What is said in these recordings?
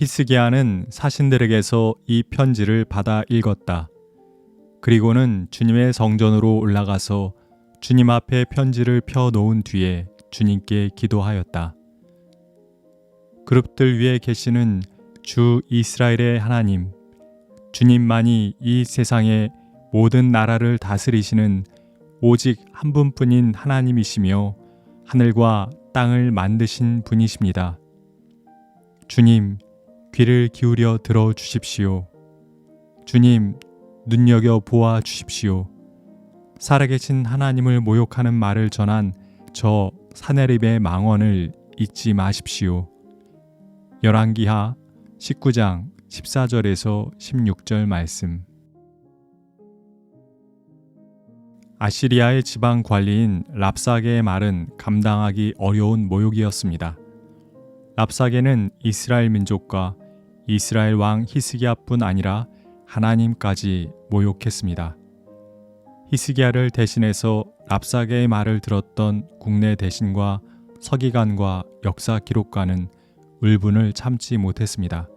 히스기야는 사신들에게서 이 편지를 받아 읽었다. 그리고는 주님의 성전으로 올라가서 주님 앞에 편지를 펴 놓은 뒤에 주님께 기도하였다. 그룹들 위에 계시는 주 이스라엘의 하나님, 주님만이 이 세상의 모든 나라를 다스리시는 오직 한 분뿐인 하나님이시며 하늘과 땅을 만드신 분이십니다. 주님, 귀를 기울여 들어 주십시오. 주님, 눈여겨 보아 주십시오. 살아계신 하나님을 모욕하는 말을 전한 저 사네립의 망언을 잊지 마십시오. 열왕기하 19장 14절에서 16절 말씀. 아시리아의 지방 관리인 랍사게의 말은 감당하기 어려운 모욕이었습니다. 랍사게는 이스라엘 민족과 이스라엘 왕 히스기야뿐 아니라 하나님까지 모욕했습니다. 히스기야를 대신해서 랍사게의 말을 들었던 국내 대신과 서기관과 역사 기록가는 울분을 참지 못했습니다.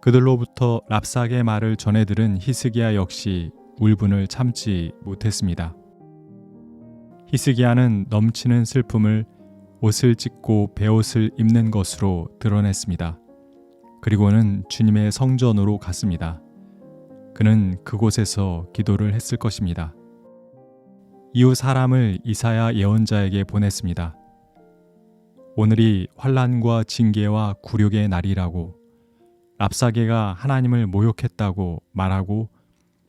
그들로부터 랍사게의 말을 전해 들은 히스기야 역시 울분을 참지 못했습니다. 히스기야는 넘치는 슬픔을 옷을 찢고 베옷을 입는 것으로 드러냈습니다. 그리고는 주님의 성전으로 갔습니다. 그는 그곳에서 기도를 했을 것입니다. 이후 사람을 이사야 예언자에게 보냈습니다. 오늘이 환난과 징계와 굴욕의 날이라고, 랍사게가 하나님을 모욕했다고 말하고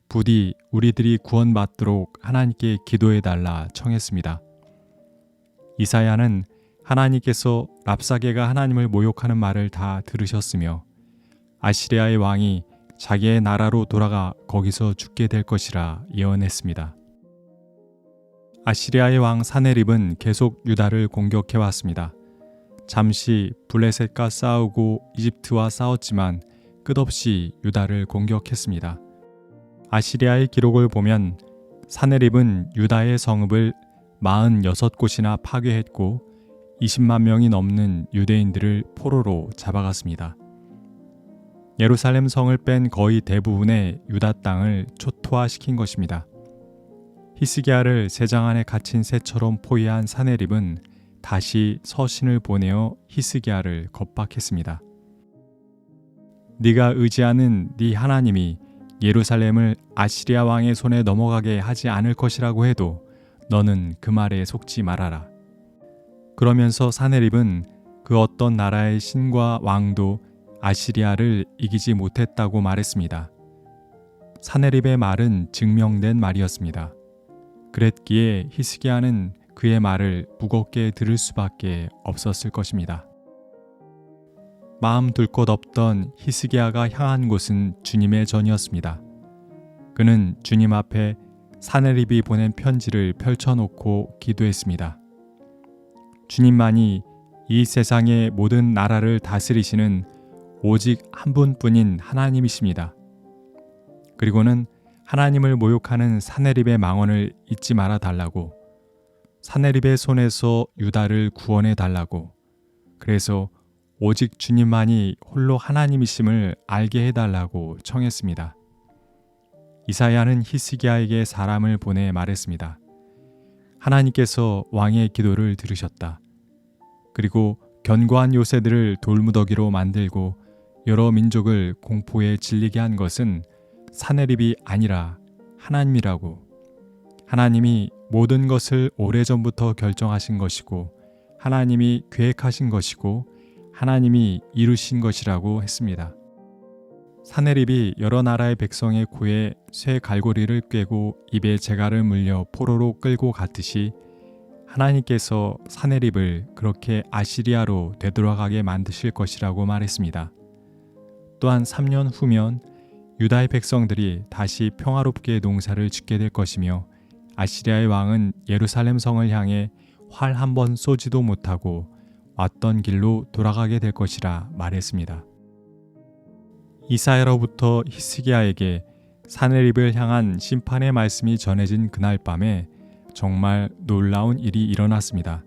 부디 우리들이 구원받도록 하나님께 기도해달라 청했습니다. 이사야는 하나님께서 랍사게가 하나님을 모욕하는 말을 다 들으셨으며 아시리아의 왕이 자기의 나라로 돌아가 거기서 죽게 될 것이라 예언했습니다. 아시리아의 왕 사네립은 계속 유다를 공격해왔습니다. 잠시 블레셋과 싸우고 이집트와 싸웠지만 끝없이 유다를 공격했습니다. 아시리아의 기록을 보면 사네립은 유다의 성읍을 46곳이나 파괴했고 20만 명이 넘는 유대인들을 포로로 잡아갔습니다. 예루살렘 성을 뺀 거의 대부분의 유다 땅을 초토화시킨 것입니다. 히스기야를 새장 안에 갇힌 새처럼 포위한 사네립은 다시 서신을 보내어 히스기야를 겁박했습니다. 네가 의지하는 네 하나님이 예루살렘을 아시리아 왕의 손에 넘어가게 하지 않을 것이라고 해도 너는 그 말에 속지 말아라. 그러면서 사네립은 그 어떤 나라의 신과 왕도 아시리아를 이기지 못했다고 말했습니다. 사네립의 말은 증명된 말이었습니다. 그랬기에 히스기야는 그의 말을 무겁게 들을 수밖에 없었을 것입니다. 마음 둘 곳 없던 히스기야가 향한 곳은 주님의 전이었습니다. 그는 주님 앞에 사네립이 보낸 편지를 펼쳐놓고 기도했습니다. 주님만이 이 세상의 모든 나라를 다스리시는 오직 한 분뿐인 하나님이십니다. 그리고는 하나님을 모욕하는 사네립의 망언을 잊지 말아 달라고, 사네립의 손에서 유다를 구원해 달라고, 그래서 오직 주님만이 홀로 하나님이심을 알게 해달라고 청했습니다. 이사야는 히스기야에게 사람을 보내 말했습니다. 하나님께서 왕의 기도를 들으셨다. 그리고 견고한 요새들을 돌무더기로 만들고 여러 민족을 공포에 질리게 한 것은 사네립이 아니라 하나님이라고, 하나님이 모든 것을 오래전부터 결정하신 것이고 하나님이 계획하신 것이고 하나님이 이루신 것이라고 했습니다. 사네립이 여러 나라의 백성의 코에 쇠 갈고리를 꿰고 입에 재갈을 물려 포로로 끌고 갔듯이 하나님께서 사네립을 그렇게 아시리아로 되돌아가게 만드실 것이라고 말했습니다. 또한 3년 후면 유다의 백성들이 다시 평화롭게 농사를 짓게 될 것이며 아시리아의 왕은 예루살렘 성을 향해 활 한 번 쏘지도 못하고 왔던 길로 돌아가게 될 것이라 말했습니다. 이사야로부터 히스기야에게 사네립을 향한 심판의 말씀이 전해진 그날 밤에 정말 놀라운 일이 일어났습니다.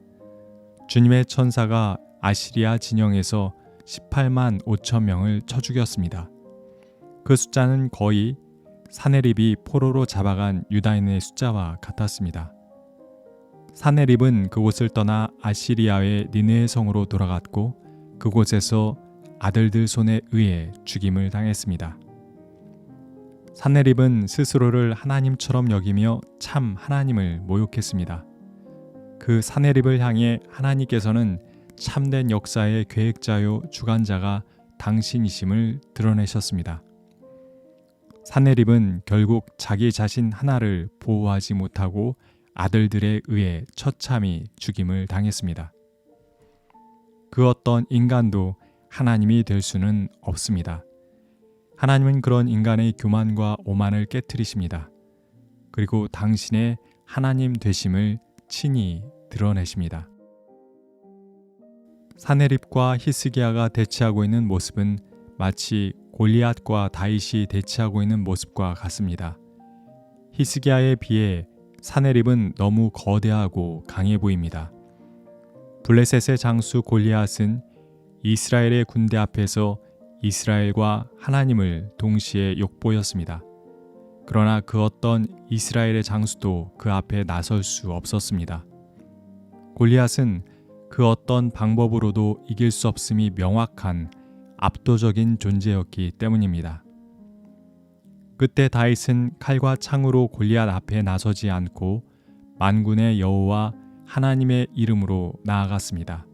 주님의 천사가 아시리아 진영에서 18만 5천 명을 쳐 죽였습니다. 그 숫자는 거의 사네립이 포로로 잡아간 유다인의 숫자와 같았습니다. 사네립은 그곳을 떠나 아시리아의 니느웨 성으로 돌아갔고 그곳에서 아들들 손에 의해 죽임을 당했습니다. 사네립은 스스로를 하나님처럼 여기며 참 하나님을 모욕했습니다. 그 사네립을 향해 하나님께서는 참된 역사의 계획자요 주관자가 당신이심을 드러내셨습니다. 사네립은 결국 자기 자신 하나를 보호하지 못하고 아들들에 의해 처참히 죽임을 당했습니다. 그 어떤 인간도 하나님이 될 수는 없습니다. 하나님은 그런 인간의 교만과 오만을 깨트리십니다. 그리고 당신의 하나님 되심을 친히 드러내십니다. 사네립과 히스기야가 대치하고 있는 모습은 마치 골리앗과 다윗이 대치하고 있는 모습과 같습니다. 히스기야에 비해 사네립은 너무 거대하고 강해 보입니다. 블레셋의 장수 골리앗은 이스라엘의 군대 앞에서 이스라엘과 하나님을 동시에 욕보였습니다. 그러나 그 어떤 이스라엘의 장수도 그 앞에 나설 수 없었습니다. 골리앗은 그 어떤 방법으로도 이길 수 없음이 명확한 압도적인 존재였기 때문입니다. 그때 다윗은 칼과 창으로 골리앗 앞에 나서지 않고 만군의 여호와 하나님의 이름으로 나아갔습니다.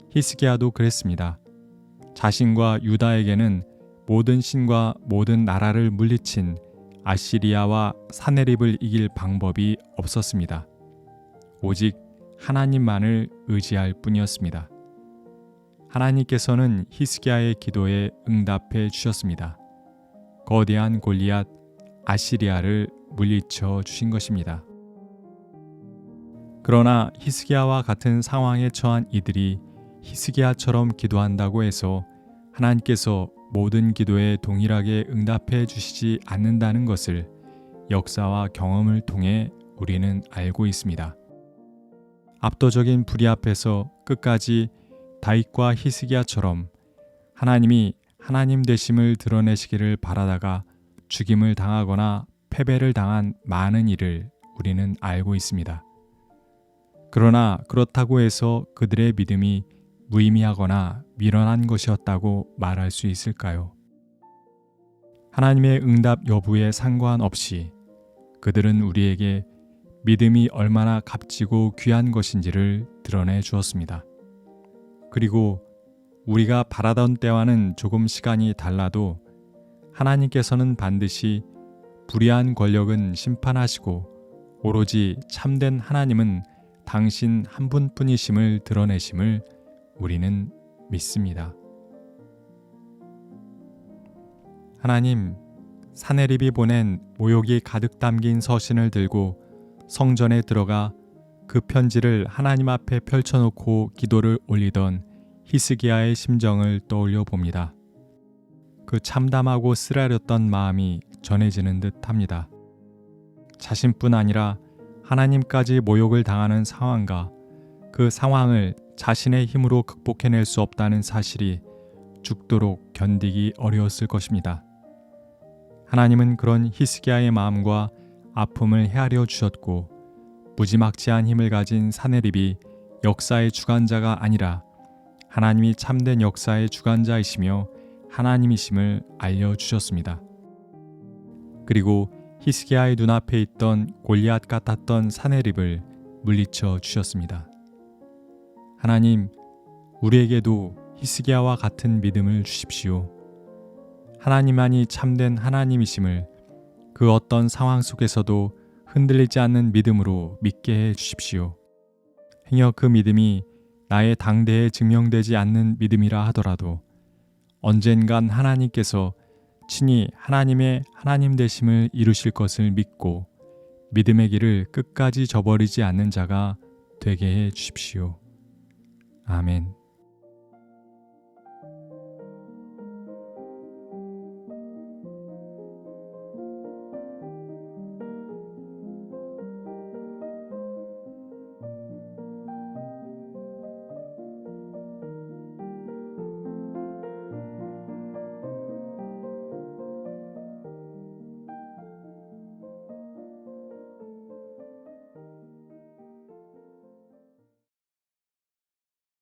히스기야도 그랬습니다. 자신과 유다에게는 모든 신과 모든 나라를 물리친 아시리아와 사네립을 이길 방법이 없었습니다. 오직 하나님만을 의지할 뿐이었습니다. 하나님께서는 히스기야의 기도에 응답해 주셨습니다. 거대한 골리앗 아시리아를 물리쳐 주신 것입니다. 그러나 히스기야와 같은 상황에 처한 이들이 히스기야처럼 기도한다고 해서 하나님께서 모든 기도에 동일하게 응답해 주시지 않는다는 것을 역사와 경험을 통해 우리는 알고 있습니다. 압도적인 불의 앞에서 끝까지 다윗과 히스기야처럼 하나님이 하나님 되심을 드러내시기를 바라다가 죽임을 당하거나 패배를 당한 많은 일을 우리는 알고 있습니다. 그러나 그렇다고 해서 그들의 믿음이 무의미하거나 미련한 것이었다고 말할 수 있을까요? 하나님의 응답 여부에 상관없이 그들은 우리에게 믿음이 얼마나 값지고 귀한 것인지를 드러내 주었습니다. 그리고 우리가 바라던 때와는 조금 시간이 달라도 하나님께서는 반드시 불의한 권력은 심판하시고 오로지 참된 하나님은 당신 한 분뿐이심을 드러내심을 우리는 믿습니다. 하나님, 사네립이 보낸 모욕이 가득 담긴 서신을 들고 성전에 들어가 그 편지를 하나님 앞에 펼쳐놓고 기도를 올리던 히스기야의 심정을 떠올려 봅니다. 그 참담하고 쓰라렸던 마음이 전해지는 듯 합니다. 자신뿐 아니라 하나님까지 모욕을 당하는 상황과 그 상황을 자신의 힘으로 극복해낼 수 없다는 사실이 죽도록 견디기 어려웠을 것입니다. 하나님은 그런 히스기야의 마음과 아픔을 헤아려 주셨고 무지막지한 힘을 가진 사네립이 역사의 주관자가 아니라 하나님이 참된 역사의 주관자이시며 하나님이심을 알려주셨습니다. 그리고 히스기야의 눈앞에 있던 골리앗 같았던 사네립을 물리쳐 주셨습니다. 하나님, 우리에게도 히스기야와 같은 믿음을 주십시오. 하나님만이 참된 하나님이심을 그 어떤 상황 속에서도 흔들리지 않는 믿음으로 믿게 해 주십시오. 행여 그 믿음이 나의 당대에 증명되지 않는 믿음이라 하더라도 언젠간 하나님께서 친히 하나님의 하나님 되심을 이루실 것을 믿고 믿음의 길을 끝까지 저버리지 않는 자가 되게 해 주십시오. 아멘.